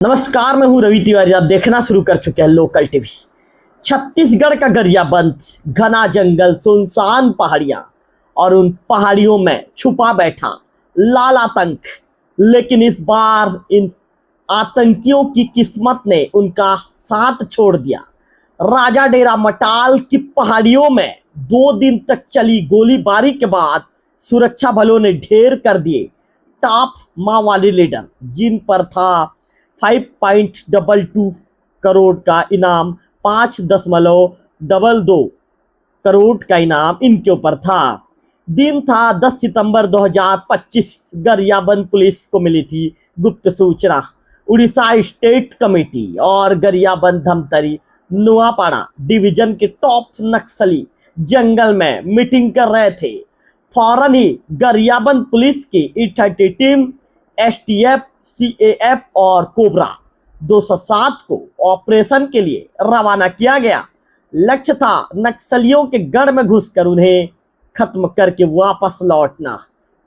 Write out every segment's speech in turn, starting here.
नमस्कार, मैं हूं रवि तिवारी। आप देखना शुरू कर चुके हैं लोकल टीवी। छत्तीसगढ़ का गरियाबंद, घना जंगल, सुनसान पहाड़ियां और उन पहाड़ियों में छुपा बैठा लाल आतंक। लेकिन इस बार इन आतंकियों की किस्मत ने उनका साथ छोड़ दिया। राजा डेरा मटाल की पहाड़ियों में 2 दिन तक चली गोलीबारी के बाद सुरक्षा बलों ने ढेर कर दिए टॉप माओवादी लीडर, जिन पर था 5.22 करोड़ का इनाम। 5.22 करोड़ का इनाम इनके ऊपर था। दिन था 10 सितंबर 2025। गरियाबंद पुलिस को मिली थी गुप्त सूचना। उड़ीसा स्टेट कमेटी और गरियाबंद धमतरी नुआपाड़ा डिवीजन के टॉप नक्सली जंगल में मीटिंग कर रहे थे। फौरन ही गरियाबंद पुलिस की E30 टीम, STF, CAF और कोबरा 207 को ऑपरेशन के लिए रवाना किया गया। लक्ष्य था नक्सलियों के गढ़ में घुसकर उन्हें खत्म करके वापस लौटना।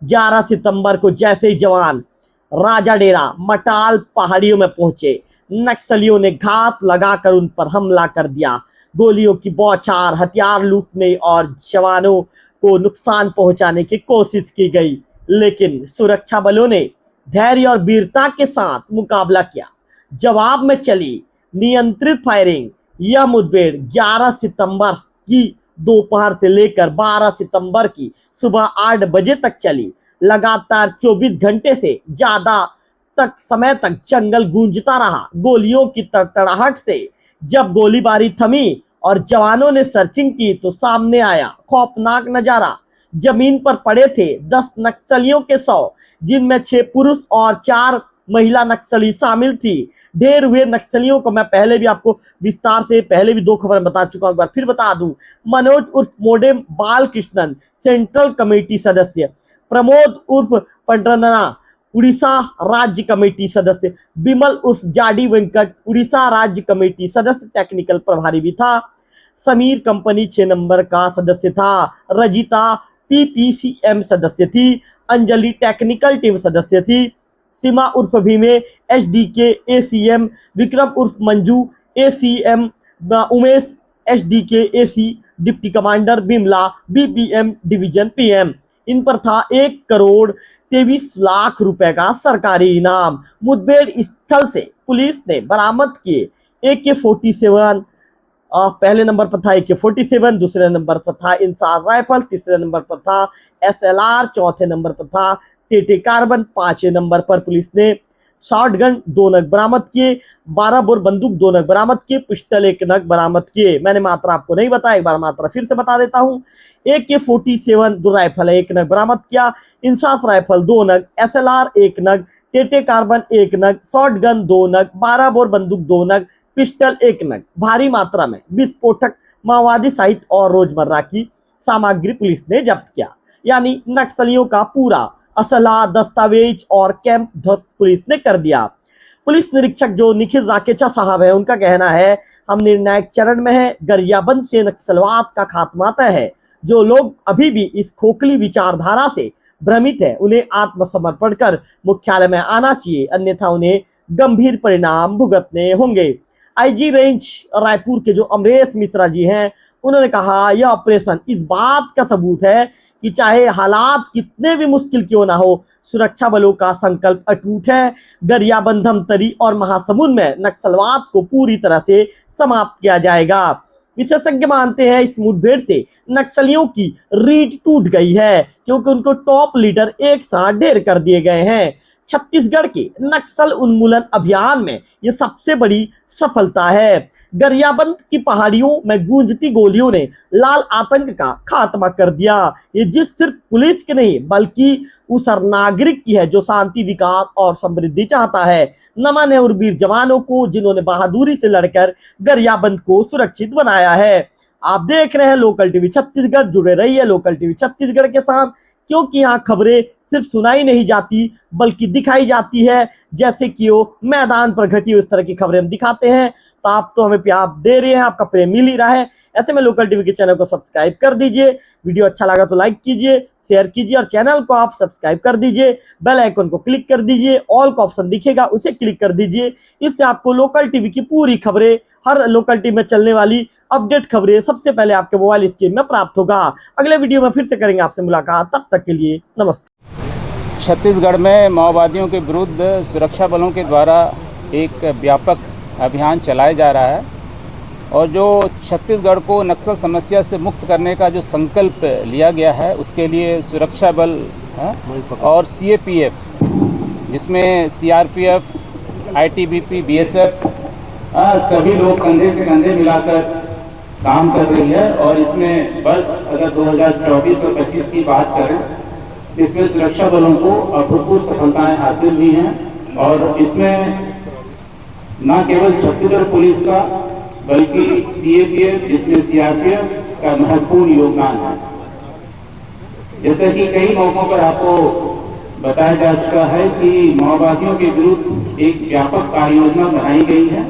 11 सितंबर को जैसे ही जवान राजा डेरा मटाल पहाड़ियों में पहुंचे, नक्सलियों ने घात लगाकर उन पर हमला कर दिया। गोलियों की बौछार, हथियार लूटने और जवानों को नुकसान पहुंचाने की कोशिश की गई, लेकिन सुरक्षा बलों ने धैर्य और वीरता के साथ मुकाबला किया। जवाब में चली नियंत्रित फायरिंग। यह मुठभेड़ 11 सितंबर की दोपहर से लेकर 12 सितंबर की सुबह 8 बजे तक चली। लगातार 24 घंटे से ज्यादा तक समय तक जंगल गूंजता रहा। गोलियों की तड़तड़ाहट से जब गोलीबारी थमी और जवानों ने सर्चिंग की तो सामने आया खौफनाक नजारा। जमीन पर पड़े थे 10 नक्सलियों के 100, जिनमें 6 पुरुष और 4 महिला नक्सली शामिल थी। ढेर हुए नक्सलियों को मैं पहले भी आपको विस्तार से पहले भी 2 खबरें बता चुका हूं, एक बार फिर बता दूं। मनोज उर्फ मोडे बालकृष्णन, सेंट्रल कमेटी सदस्य। प्रमोद उर्फ पंडरना, उड़ीसा राज्य कमेटी सदस्य। विमल उर्फ जाडी वेंकट, उड़ीसा राज्य कमेटी सदस्य, टेक्निकल प्रभारी भी था। समीर कंपनी 6 नंबर का सदस्य था। रजिता PPCM सदस्य थी। अंजलि टेक्निकल टीम सदस्य थी। सीमा उर्फ भीमे HDK ACM। विक्रम उर्फ Manju ACM। Umesh HDK AC deputy commander. Bimla BPM division PM। इन पर था 1 करोड़ 23 लाख रुपए का सरकारी इनाम। मुठभेड़ स्थल से पुलिस ने बरामद किए AK-47, पहले नंबर पर था AK-47, दूसरे नंबर पर था इंसास राइफल, तीसरे नंबर पर था SLR, चौथे नंबर पर था टेटे कार्बन, 5वें नंबर पर पुलिस ने शॉटगन 2 नग बरामद किए, 12 बोर बंदूक 2 नग बरामद किए, पिस्टल 1 नग बरामद किए। मैंने मात्रा आपको नहीं बताया, एक बार मात्रा फिर से बता देता हूँ। AK-47 2 राइफल 1 नग बरामद किया, इंसास राइफल 2 नग, SLR 1 नग, टेटे कार्बन 1 नग, शॉटगन 2 नग, 12 बोर बंदूक 2 नग, पिस्टल 1 नग। भारी मात्रा में विस्फोटक, माओवादी साहित्य और रोजमर्रा की सामग्री पुलिस ने जब्त किया। यानी नक्सलियों का पूरा असला, दस्तावेज और कैंप ध्वस्त पुलिस ने कर दिया। पुलिस निरीक्षक जो निखिल राकेचा साहब है, उनका कहना है, हम निर्णायक चरण में है। गरियाबंद से नक्सलवाद का खात्मा तय है। जो लोग अभी भी इस खोखली विचारधारा से भ्रमित है, उन्हें आत्मसमर्पण कर मुख्यालय में आना चाहिए, अन्यथा उन्हें गंभीर परिणाम भुगतने होंगे। IG रेंज रायपुर के जो अमरेश मिश्रा जी हैं, उन्होंने कहा, यह ऑपरेशन इस बात का सबूत है कि चाहे हालात कितने भी मुश्किल क्यों ना हो, सुरक्षा बलों का संकल्प अटूट है। गरियाबंद, धमतरी और महासमुंद में नक्सलवाद को पूरी तरह से समाप्त किया जाएगा। विशेषज्ञ मानते हैं इस मुठभेड़ से नक्सलियों की रीढ़ टूट गई है, क्योंकि उनको टॉप लीडर एक साथ ढेर कर दिए गए हैं। छत्तीसगढ़ के नक्सल उन्मूलन अभियान में यह सबसे बड़ी सफलता है। गरियाबंद की पहाड़ियों में गूंजती गोलियों ने लाल आतंक का खात्मा कर दिया। ये जिस सिर्फ पुलिस की नहीं, बल्कि उस हर नागरिक की है जो शांति, विकास और समृद्धि चाहता है। नमन है उन वीर जवानों को जिन्होंने बहादुरी से लड़कर गरियाबंद को सुरक्षित बनाया है। आप देख रहे हैं लोकल टीवी छत्तीसगढ़। जुड़े रहिए लोकल टीवी छत्तीसगढ़ के साथ। क्योंकि यहाँ खबरें सिर्फ सुनाई नहीं जाती बल्कि दिखाई जाती है, जैसे कि वो मैदान पर घटी हुई इस तरह की खबरें हम दिखाते हैं। तो आप तो हमें प्यार दे रहे हैं, आपका प्रेम मिल ही रहा है। ऐसे में लोकल टीवी के चैनल को सब्सक्राइब कर दीजिए, वीडियो अच्छा लगा तो लाइक कीजिए, शेयर कीजिए और चैनल को आप सब्सक्राइब कर दीजिए। बेल आइकन को क्लिक कर दीजिए, ऑल का ऑप्शन दिखेगा उसे क्लिक कर दीजिए। इससे आपको लोकल टीवी की पूरी खबरें, हर लोकल टीवी में चलने वाली अपडेट खबरें सबसे पहले आपके मोबाइल स्क्रीन में प्राप्त होगा। अगले वीडियो में फिर से करेंगे आपसे मुलाकात, तब तक के लिए नमस्कार। छत्तीसगढ़ में माओवादियों के विरुद्ध सुरक्षा बलों के द्वारा एक व्यापक अभियान चलाया जा रहा है और जो छत्तीसगढ़ को नक्सल समस्या से मुक्त करने का जो संकल्प लिया गया है, उसके लिए सुरक्षा बल और CAPF, जिसमें CRPF, ITBP, BSF सभी लोग कंधे से कंधे मिलाकर काम कर रही है। और इसमें बस अगर 2024 और 25 की बात करें, इसमें सुरक्षा बलों को अभूतपूर्व सफलताएं हासिल हुई हैं और इसमें न केवल छत्तीसगढ़ पुलिस का बल्कि CAPF, जिसमें CRPF का महत्वपूर्ण योगदान है। जैसे कि कई मौकों पर आपको बताया जा चुका है कि माओवादियों के विरुद्ध एक व्यापक कार्य योजना बनाई गई है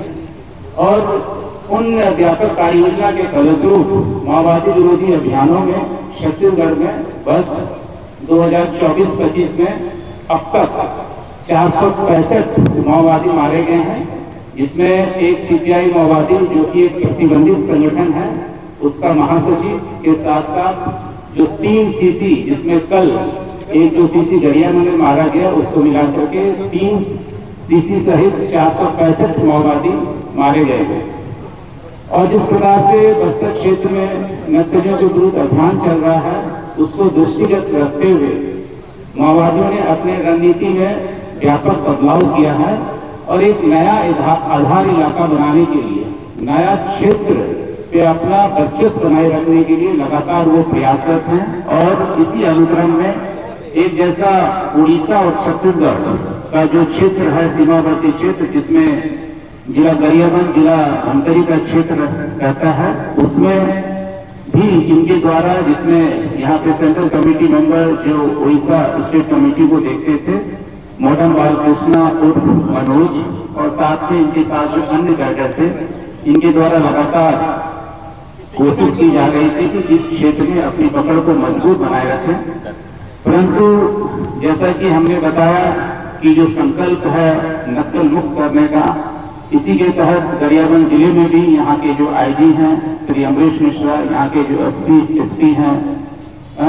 और उन व्यापक कार्य योजना के फलस्वरूप माओवादी विरोधी अभियानों में छत्तीसगढ़ में बस 2024-25 में अब तक 465 माओवादी मारे गए हैं, जिसमें एक CPI माओवादी जो कि एक प्रतिबंधित संगठन है, उसका महासचिव के साथ साथ जो 3 CC, जिसमें कल एक जो CC गरियाबंद में मारा गया, उसको मिलाकर के 3 CC सहित 465 माओवादी मारे गए हैं। और जिस प्रकार से बस्तर क्षेत्र में नक्सलियों के विरुद्ध अभियान चल रहा है, उसको दृष्टिगत रखते हुए माओवादियों ने अपने रणनीति में व्यापक बदलाव किया है और एक नया आधार इलाका बनाने के लिए, नया क्षेत्र पे अपना वर्चस्व बनाए रखने के लिए लगातार वो प्रयासरत हैं। और इसी अनुक्रम में एक जैसा उड़ीसा और छत्तीसगढ़ का जो क्षेत्र है, सीमावर्ती क्षेत्र, जिसमें जिला गरियाबंद, जिला धमतरी का क्षेत्र रहता है, उसमें भी इनके द्वारा, जिसमें यहाँ पे सेंट्रल कमेटी मेंबर जो उड़ीसा स्टेट कमेटी को देखते थे, मॉडर्न बालकृष्ण उर्फ मनोज, और साथ में इनके साथ जो अन्य कैडर थे, इनके द्वारा लगातार कोशिश की जा रही थी कि इस क्षेत्र में अपनी पकड़ को मजबूत बनाए रखें। परंतु जैसा कि हमने बताया कि जो संकल्प है नक्सल मुक्त करने का, इसी के तहत गरियाबंद जिले में भी यहाँ के जो IG हैं श्री अमरीश मिश्रा, यहाँ के जो SP हैं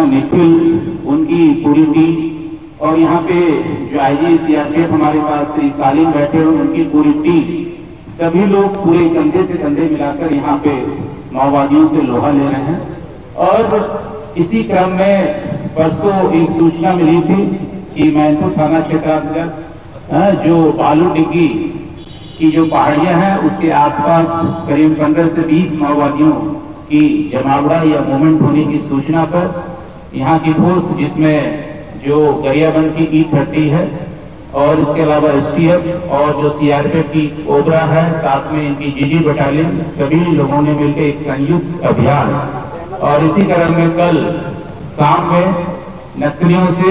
निखिल, उनकी पूरी टीम, और यहाँ पे जो IG CRPF हमारे पास श्री सालिम बैठे हुए, उनकी पूरी टीम, सभी लोग पूरे कंधे से कंधे मिलाकर यहाँ पे माओवादियों से लोहा ले रहे हैं। और इसी क्रम में परसों एक सूचना मिली थी कि मैनपुर थाना क्षेत्रांतर्गत जो बालू डिग्गी की जो पहाड़ियां हैं, उसके आसपास करीब 15 से 20 माओवादियों की जमावड़ा या मूवमेंट होने की सूचना पर यहाँ की फोर्स, जिसमें जो गरियाबंद की E30 है और इसके अलावा STF और जो CRPF की कोबरा है, साथ में इनकी GG बटालियन, सभी लोगों ने मिलकर एक संयुक्त अभियान, और इसी क्रम में कल शाम में नक्सलियों से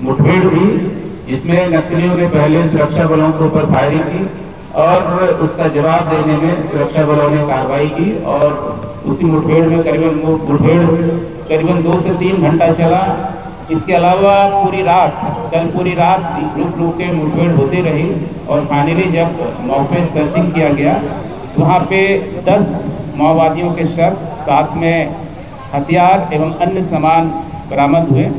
मुठभेड़ हुई, जिसमें नक्सलियों ने पहले सुरक्षा बलों के ऊपर फायरिंग की और उसका जवाब देने में सुरक्षा बलों ने कार्रवाई की और उसी मुठभेड़ में करीबन 2 से 3 घंटा चला। इसके अलावा कल पूरी रात रुक के मुठभेड़ होती रही और फाइनली जब मौके सर्चिंग किया गया, वहाँ पे 10 माओवादियों के शव, साथ में हथियार एवं अन्य सामान बरामद हुए।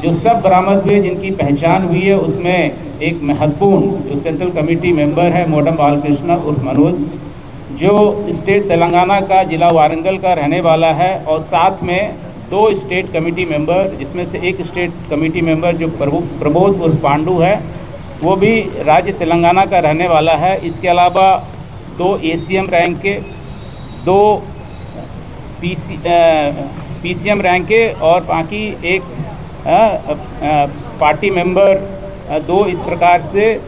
जो सब बरामद हुए, जिनकी पहचान हुई है, उसमें एक महत्वपूर्ण जो सेंट्रल कमेटी मेंबर है मॉडर्न बालकृष्ण उर्फ मनोज, जो स्टेट तेलंगाना का जिला वारंगल का रहने वाला है, और साथ में 2 स्टेट कमेटी मेंबर, जिसमें से एक स्टेट कमेटी मेंबर जो प्रबोध उर्फ पांडू है, वो भी राज्य तेलंगाना का रहने वाला है। इसके अलावा 2 ACM रैंक के, 2 PCM रैंक के और बाकी एक पार्टी मेंबर 2, इस प्रकार से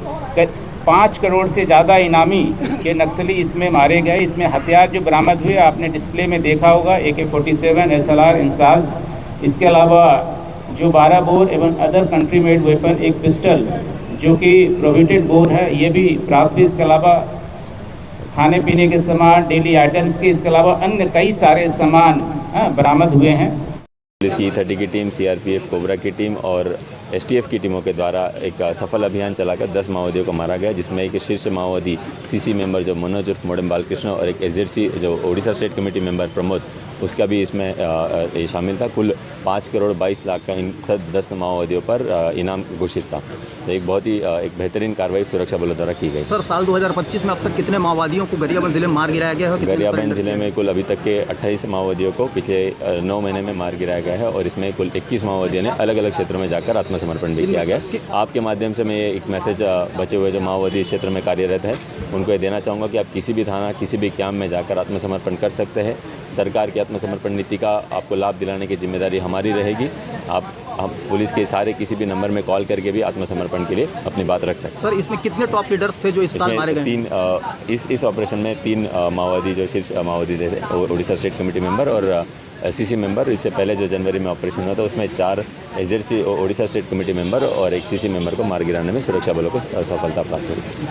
5 करोड़ से ज़्यादा इनामी के नक्सली इसमें मारे गए। इसमें हथियार जो बरामद हुए आपने डिस्प्ले में देखा होगा, AK-47 SLR इंसाज, इसके अलावा जो 12 बोर एवं अदर कंट्री मेड वेपन, एक पिस्टल जो कि प्रोहिबिटेड बोर है, ये भी प्राप्त हुई। इसके अलावा खाने पीने के सामान, डेली आइटम्स के, इसके अलावा अन्य कई सारे सामान बरामद हुए हैं। पुलिस की 30 की टीम, सीआरपीएफ कोबरा की टीम और एसटीएफ की टीमों के द्वारा एक सफल अभियान चलाकर 10 माओवादियों को मारा गया, जिसमें एक शीर्ष माओवादी सीसी मेंबर जो मनोज उर्फ मोडम बालकृष्ण और एक एसजेडसी जो Odisha state committee member Pramod, उसका भी इसमें ये शामिल था। कुल 5 करोड़ 22 लाख का इन सब 10 माओवादियों पर इनाम घोषित था। तो एक बहुत ही एक बेहतरीन कार्रवाई सुरक्षा बलों द्वारा की गई। सर, साल 2025 में अब तक कितने माओवादियों को गरियाबंद जिले में मार गिराया गया है? गरियाबंद जिले में कुल अभी तक के 28 माओवादियों को पिछले 9 महीने में मार गिराया गया है और इसमें कुल 21 माओवादियों ने अलग अलग क्षेत्रों में जाकर आत्मसमर्पण भी किया गया। आपके माध्यम से मैं एक मैसेज बचे हुए जो माओवादी इस क्षेत्र में कार्यरत है उनको ये देना चाहूँगा कि आप किसी भी थाना, किसी भी कैंप में जाकर आत्मसमर्पण कर सकते हैं। सरकार की आत्मसमर्पण नीति का आपको लाभ दिलाने की जिम्मेदारी हमारी रहेगी। हम पुलिस के सारे किसी भी नंबर में कॉल करके भी आत्मसमर्पण के लिए अपनी बात रख सकते हैं। सर, इसमें कितने टॉप लीडर्स थे जो इस साल मारे गए? इस ऑपरेशन में 3 माओवादी जो शीर्ष माओवादी थे, ओडिशा स्टेट कमेटी मेंबर और सीसी मेंबर। इससे पहले जो जनवरी में ऑपरेशन हुआ था उसमें 4 एसजेडसी ओडिशा स्टेट कमेटी मेंबर और एक सीसी मेंबर को मार गिराने में सुरक्षा बलों को सफलता प्राप्त हुई।